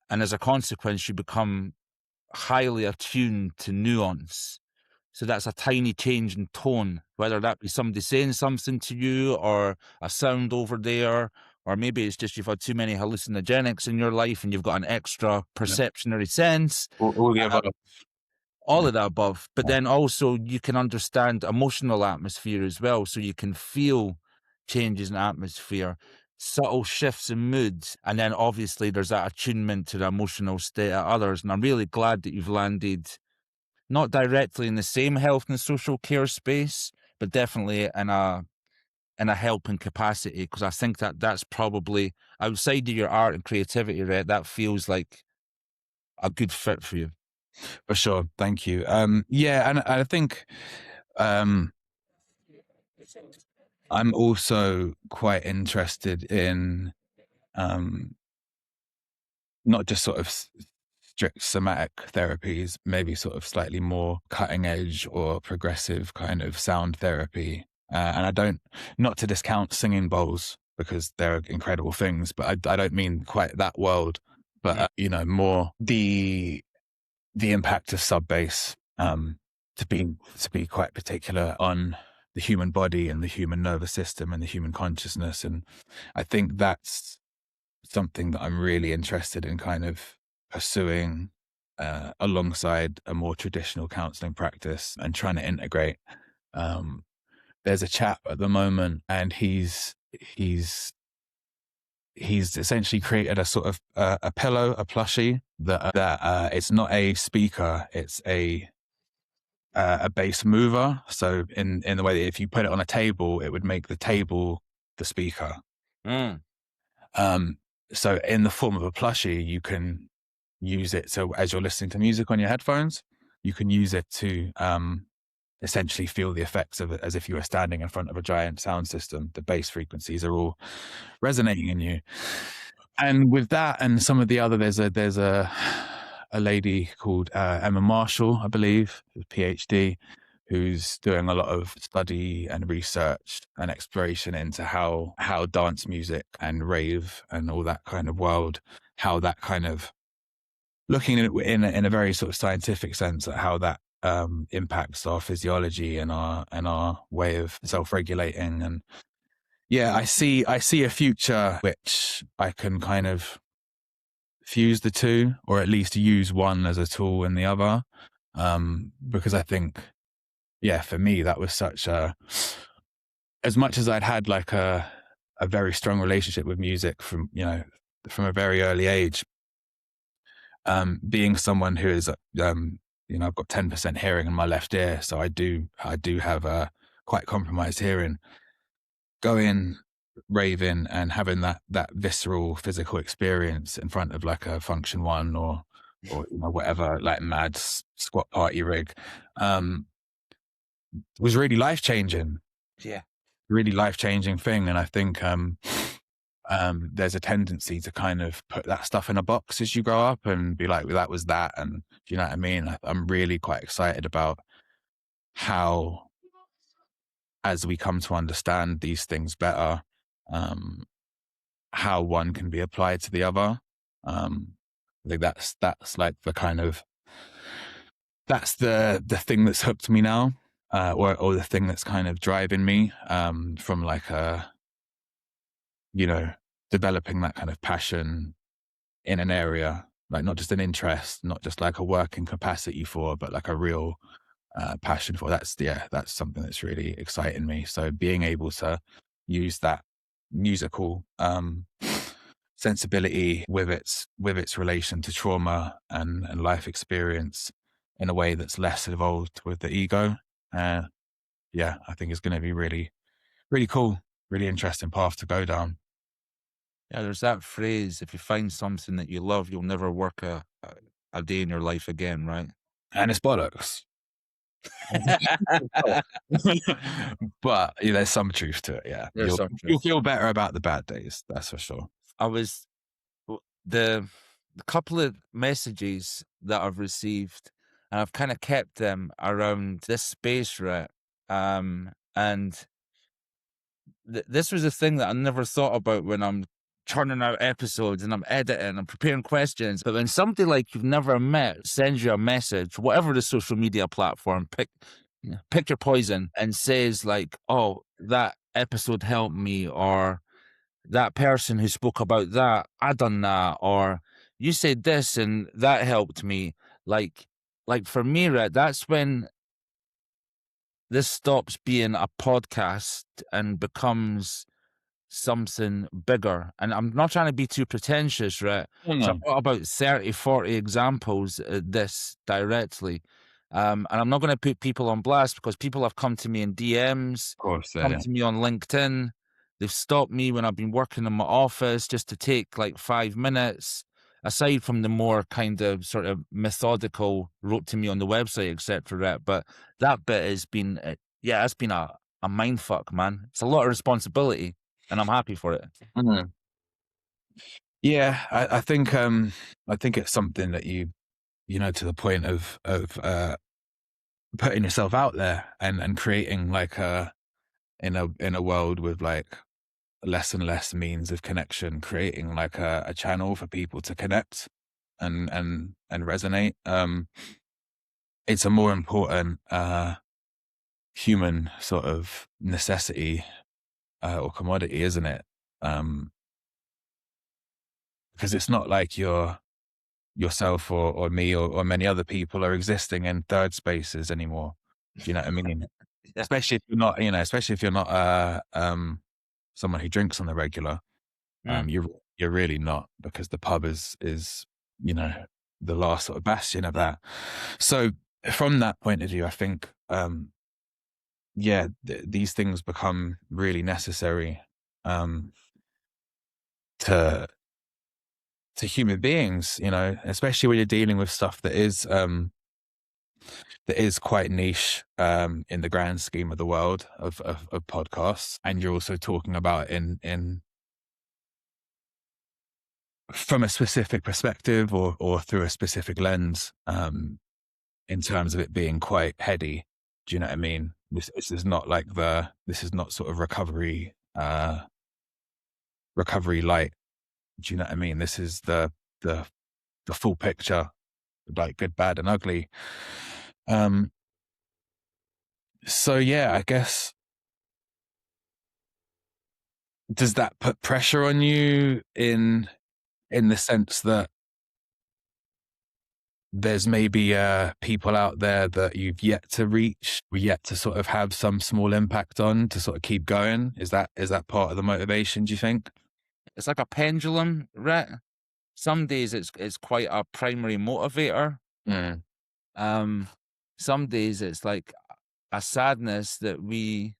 And as a consequence, you become highly attuned to nuance. So that's a tiny change in tone, whether that be somebody saying something to you or a sound over there, or maybe it's just you've had too many hallucinogenics in your life and you've got an extra perceptionary sense. All the above. All of the above. But then also you can understand emotional atmosphere as well. So you can feel changes in atmosphere, subtle shifts in moods. And then obviously there's that attunement to the emotional state of others. And I'm really glad that you've landed not directly in the same health and social care space, but definitely in a helping capacity. Because I think that that's probably outside of your art and creativity, right? That feels like a good fit for you. For sure. Thank you. Yeah, and I think I'm also quite interested in not just sort of strict somatic therapies, maybe sort of slightly more cutting edge or progressive kind of sound therapy. And I don't, not to discount singing bowls because they're incredible things, but I don't mean quite that world, but more the impact of sub bass, to be quite particular on the human body and the human nervous system and the human consciousness. And I think that's something that I'm really interested in kind of pursuing alongside a more traditional counseling practice and trying to integrate. There's a chap at the moment, and he's essentially created a sort of a pillow, a plushie that it's not a speaker, it's a bass mover. So in the way that if you put it on a table, it would make the table the speaker. So in the form of a plushie, you can use it. So as you're listening to music on your headphones, you can use it to essentially feel the effects of it as if you were standing in front of a giant sound system. The bass frequencies are all resonating in you. And with that and some of the other, there's a lady called Emma Marshall, I believe, a PhD, who's doing a lot of study and research and exploration into how dance music and rave and all that kind of world, how that kind of looking at it in a very sort of scientific sense at how that impacts our physiology and our way of self-regulating. And yeah, I see a future which I can kind of fuse the two, or at least use one as a tool and the other, because I think, yeah, for me, that was such as much as I'd had like a very strong relationship with music from a very early age, being someone who is, I've got 10% hearing in my left ear. So I do have a quite compromised hearing. Going raving and having that visceral physical experience in front of like a Function One or whatever, like mad squat party rig, was really life-changing. Yeah. Really life-changing thing. And I think there's a tendency to kind of put that stuff in a box as you grow up and be like, well, that was that. And do you know what I mean? I'm really quite excited about how, as we come to understand these things better, how one can be applied to the other. I think that's like the kind of, that's the thing that's hooked me now, or the thing that's kind of driving me, from like developing that kind of passion in an area, like not just an interest, not just like a working capacity for, but like a real passion for. That's something that's really exciting me. So being able to use that musical sensibility with its relation to trauma and life experience in a way that's less involved with the ego, I think it's going to be really, really cool, really interesting path to go down. Yeah, there's that phrase, if you find something that you love, you'll never work a day in your life again, right? And it's bollocks. But there's some truth to it. Yeah, There's some you'll truth. feel better about the bad days, that's for sure. The couple of messages that I've received, and I've kind of kept them around this space, right? And this was a thing that I never thought about when I'm churning out episodes and I'm editing and preparing questions. But when somebody like you've never met sends you a message, whatever the social media platform, pick your poison, and says like, "Oh, that episode helped me," or "that person who spoke about that, I done that," or "you said this and that helped me." Like for me, right, that's when this stops being a podcast and becomes something bigger. And I'm not trying to be too pretentious, right? So I've got about 30, 40 examples of this directly. And I'm not going to put people on blast because people have come to me in DMs, Of course, come to me on LinkedIn. They've stopped me when I've been working in my office just to take like 5 minutes, aside from the more kind of sort of methodical wrote to me on the website, etc. Right? But that bit has been, it's been a mind fuck, man. It's a lot of responsibility and I'm happy for it. Yeah, I think it's something that you to the point of putting yourself out there and creating like in a world with like less and less means of connection, creating like a channel for people to connect and resonate. It's a more important human sort of necessity or commodity, isn't it? Because it's not like yourself or me or many other people are existing in third spaces anymore. Do you know what I mean? Yeah. Especially if you're not someone who drinks on the regular. Mm. You're really not, because the pub is you know the last sort of bastion of that. So from that point of view, I think these things become really necessary to human beings, especially when you're dealing with stuff that is quite niche in the grand scheme of the world of podcasts, and you're also talking about in from a specific perspective or through a specific lens, in terms of it being quite heady. Do you know what I mean? This is not like this is not sort of recovery light. Do you know what I mean? This is the full picture, like good, bad, and ugly. So yeah, I guess, does that put pressure on you in the sense that there's maybe people out there that you've yet to reach, or yet to sort of have some small impact on to sort of keep going? Is that part of the motivation, do you think? It's like a pendulum, Rhett. Some days it's quite a primary motivator. Mm, Some days it's like a sadness that we,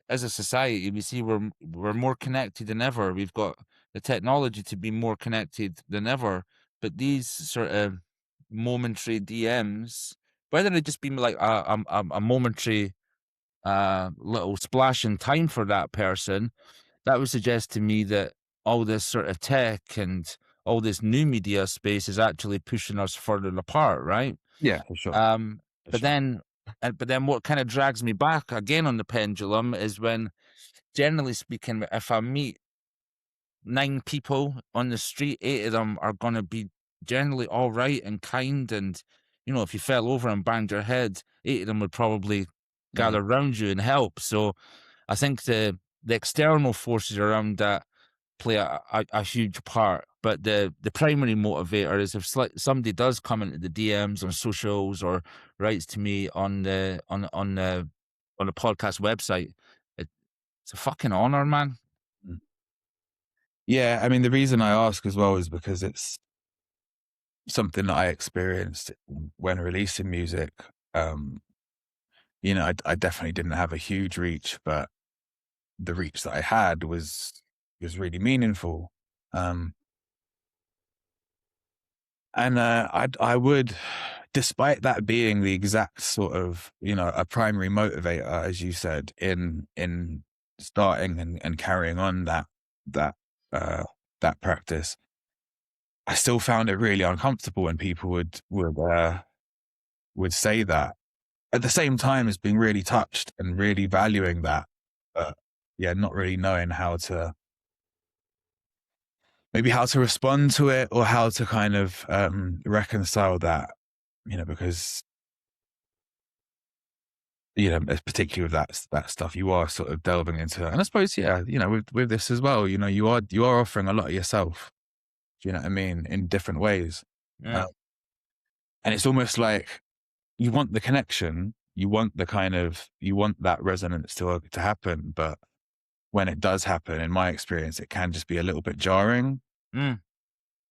as a society, we see we're more connected than ever. We've got the technology to be more connected than ever, but these sort of momentary DMs, whether they just be like a momentary little splash in time for that person, that would suggest to me that all this sort of tech and all this new media space is actually pushing us further apart, right? yeah, for sure. Um, For but sure. then, but then what kind of drags me back again on the pendulum is when, generally speaking, if I meet 9 people on the street, 8 of them are gonna be generally all right and kind, and, if you fell over and banged your head, 8 of them would probably Mm, gather around you and help. So I think the external forces around that play a huge part, but the primary motivator is if somebody does come into the DMs on socials or writes to me on the podcast website, it's a fucking honor, man. mm. Yeah, I mean, the reason I ask as well is because it's something that I experienced when releasing music. Um, I definitely didn't have a huge reach, but the reach that I had was really meaningful. Um, and I would, despite that being the exact sort of a primary motivator, as you said, in starting and carrying on that uh, that practice, I still found it really uncomfortable when people would say that, at the same time as being really touched and really valuing that, but yeah, not really knowing how to respond to it, or how to kind of reconcile that, because particularly with that stuff, you are sort of delving into, and I suppose, yeah, with this as well, you are offering a lot of yourself. Do you know what I mean? In different ways, Yeah. uh, and it's almost like you want the connection, you want that resonance to happen, but when it does happen, in my experience, it can just be a little bit jarring. Mm.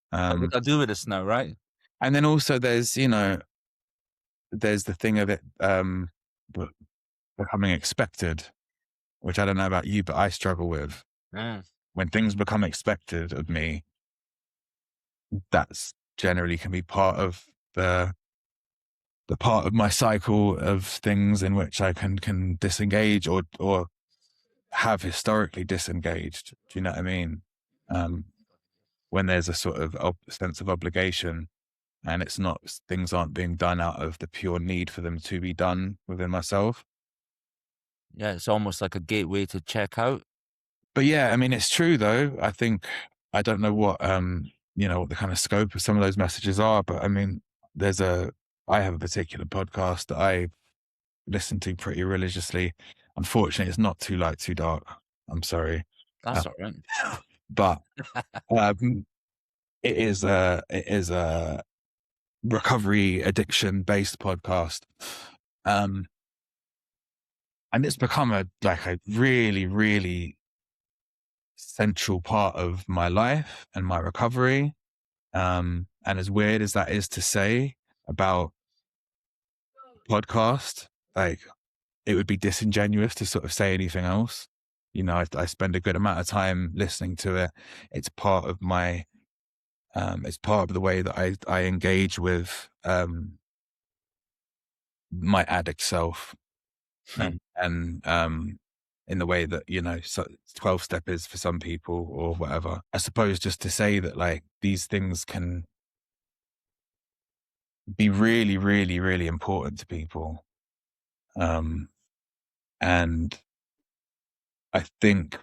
What Um, would I do with this now, right? and then also there's the thing of it be- becoming expected, which I don't know about you, but I struggle with. Mm. When things become expected of me, that's generally can be part of the part of my cycle of things in which I can disengage or have historically disengaged. Do you know what I mean? Um, when there's a sort of sense of obligation. and it's not, things aren't being done out of the pure need for them to be done within myself. Yeah, it's almost like a gateway to check out. But yeah, I mean, it's true though. I think, I don't know what, what the kind of scope of some of those messages are, but I mean, I have a particular podcast that I listen to pretty religiously. Unfortunately, it's not Too Light, Too Dark. I'm sorry. Uh, That's all right. but um, it is a recovery addiction based podcast. Um, and it's become a really, really central part of my life and my recovery. And as weird as that is to say about podcast, like, it would be disingenuous to sort of say anything else. I spend a good amount of time listening to it. It's part of my, it's part of the way that I engage with my addict self, and in the way that, so 12 step is for some people or whatever. I suppose just to say that, like, these things can be really, really, really important to people. Um, and I think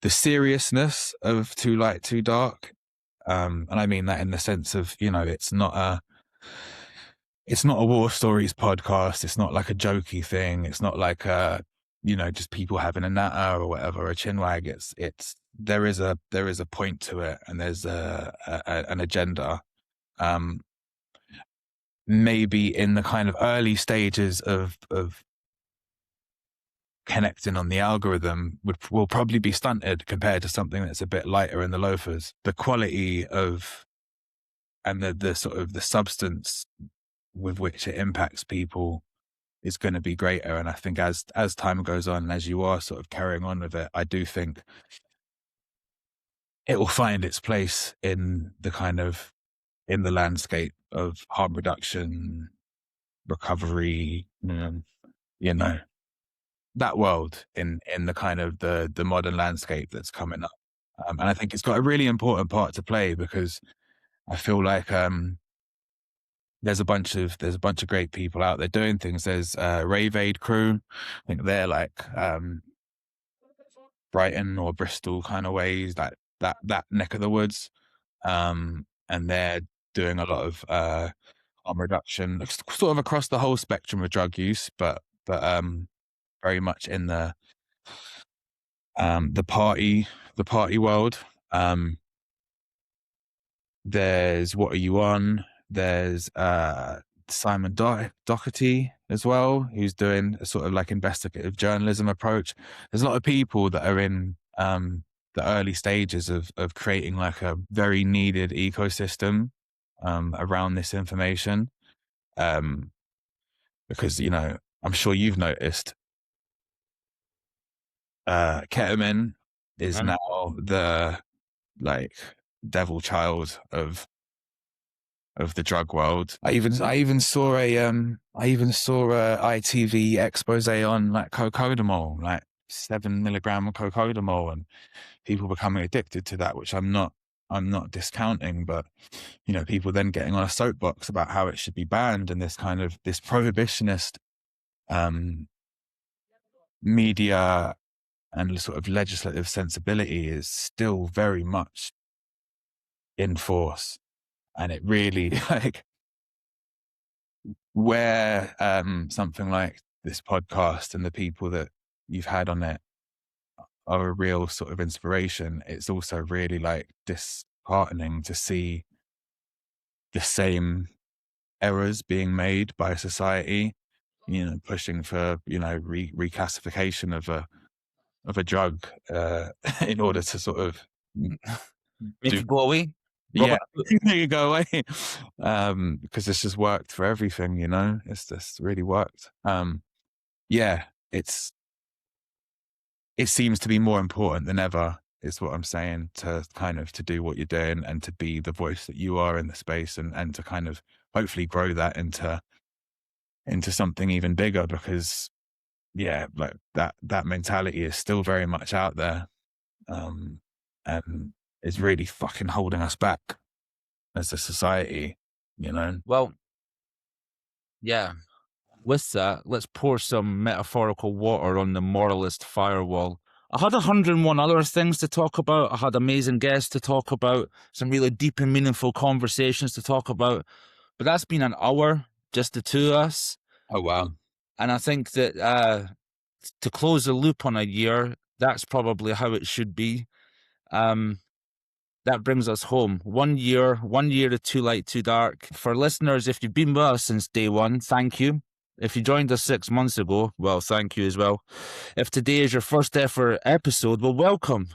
the seriousness of Too Light, Too Dark, and I mean that in the sense of, it's not a war stories podcast. It's not like a jokey thing. It's not like just people having a natter or whatever, a chinwag. There is a point to it, and there's an agenda. Maybe in the kind of early stages of connecting on the algorithm will probably be stunted compared to something that's a bit lighter in the loafers. The quality of, and the sort of the substance with which it impacts people is going to be greater. And I think as time goes on, and as you are sort of carrying on with it, I do think it will find its place in the landscape of harm reduction, recovery, that world in the kind of the modern landscape that's coming up. And I think it's got a really important part to play, because I feel like there's a bunch of great people out there doing things. There's Rave Aid crew. I think they're like Brighton or Bristol kind of ways, like that neck of the woods. And they're doing a lot of harm reduction, sort of across the whole spectrum of drug use, but very much in the party world. There's What Are You On? There's Simon Doherty as well, who's doing a sort of like investigative journalism approach. There's a lot of people that are in the early stages of creating like a very needed ecosystem around this information. Because, I'm sure you've noticed, ketamine is Uh-huh. now the like devil child of the drug world. I even saw a ITV expose on like cocodamol, like 7 milligram cocodamol, and people becoming addicted to that, which I'm not discounting, but people then getting on a soapbox about how it should be banned, and this kind of this prohibitionist media and sort of legislative sensibility is still very much in force. And it really like, where something like this podcast and the people that you've had on it are a real sort of inspiration, it's also really like disheartening to see the same errors being made by society, pushing for, reclassification of a drug in order to sort of Make do, it go away. yeah, Robert, there you go away. Because it's just worked for everything, it's just really worked. Yeah, it seems to be more important than ever, is what I'm saying, to kind of to do what you're doing and to be the voice that you are in the space, and to kind of hopefully grow that into something even bigger, because yeah, like that mentality is still very much out there, and is really fucking holding us back as a society. you know? Well, yeah. With that, let's pour some metaphorical water on the moralist firewall. I had 101 other things to talk about. I had amazing guests to talk about, some really deep and meaningful conversations to talk about. But that's been an hour, just the two of us. Oh, wow. And I think that to close the loop on a year, that's probably how it should be. That brings us home. 1 year of Too Light, Too Dark. For listeners, if you've been with us since day one, thank you. If you joined us 6 months ago, well, thank you as well. If today is your first ever episode, well, welcome.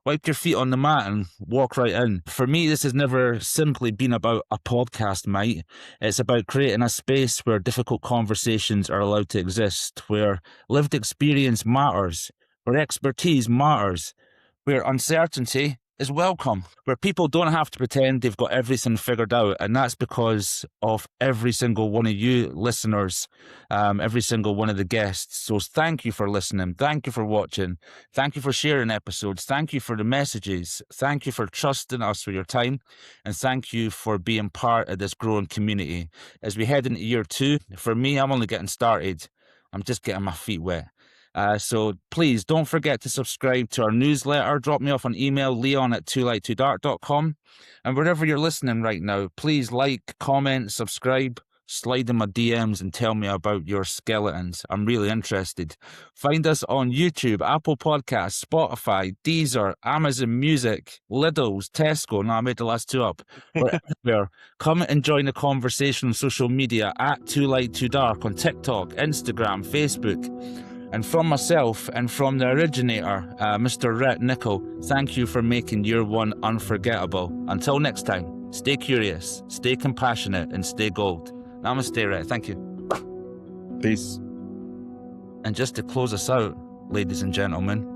Wipe your feet on the mat and walk right in. For me, this has never simply been about a podcast, mate. It's about creating a space where difficult conversations are allowed to exist, where lived experience matters, where expertise matters, where uncertainty is welcome, where people don't have to pretend they've got everything figured out. And that's because of every single one of you listeners, every single one of the guests. So thank you for listening. Thank you for watching. Thank you for sharing episodes. Thank you for the messages. Thank you for trusting us with your time. And thank you for being part of this growing community. As we head into year 2, for me, I'm only getting started. I'm just getting my feet wet. So please don't forget to subscribe to our newsletter. Drop me off an email, leon@toolighttodark.com. And wherever you're listening right now, please like, comment, subscribe, slide in my DMs and tell me about your skeletons. I'm really interested. Find us on YouTube, Apple Podcasts, Spotify, Deezer, Amazon Music, Lidl's, Tesco. No, I made the last 2 up. We're everywhere. Come and join the conversation on social media at Too Light, Too Dark on TikTok, Instagram, Facebook. And from myself and from the originator, Mr. Rhett Nicholl, thank you for making year 1 unforgettable. Until next time, stay curious, stay compassionate, and stay gold. Namaste, Rhett. Thank you. Peace. And just to close us out, ladies and gentlemen,